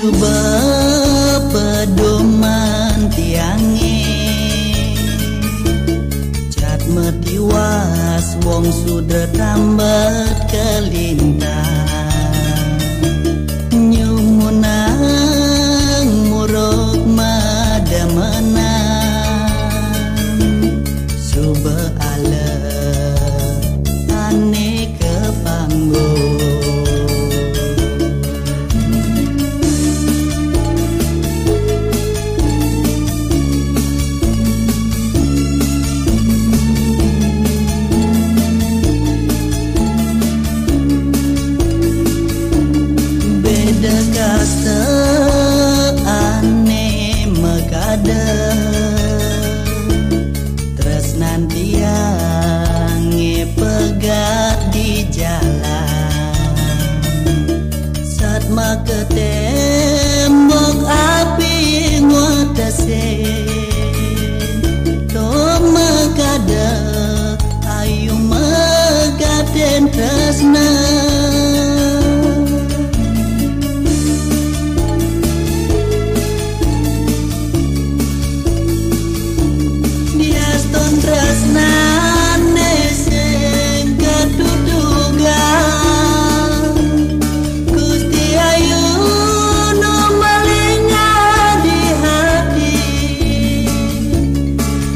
Subah pedoman tiange cat metiwas wong sudra tambat kelintang nyumunang murok madamenang subah ala ane kepanggung kasta ane megada tresnan tiang pegat di jalan saat maka tembok api ngotase to megada ayu megaden tresnan tresnane sing keduduga Gusti ayu no malinga di hati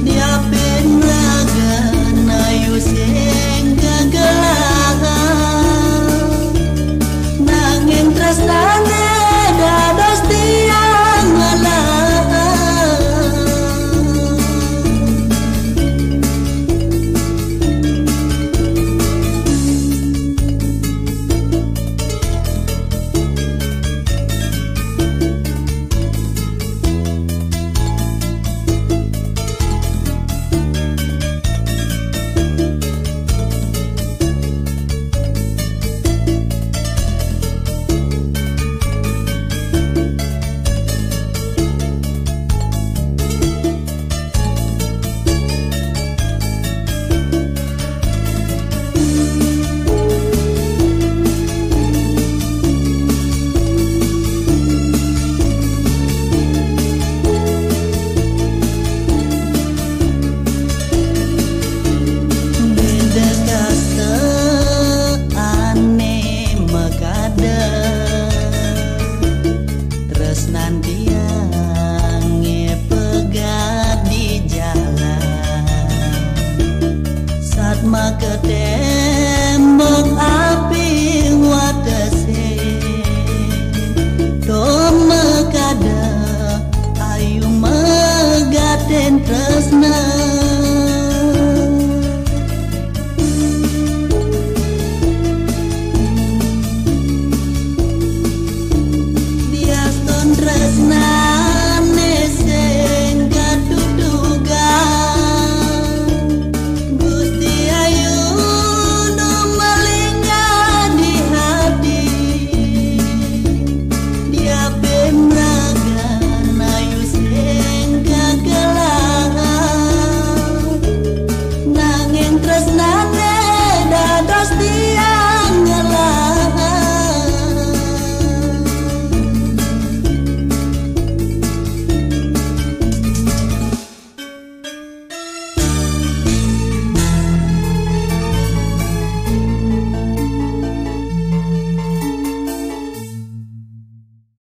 diapin ragan ayu sing kegelahan nanging tresnane dados tiang ngalah maka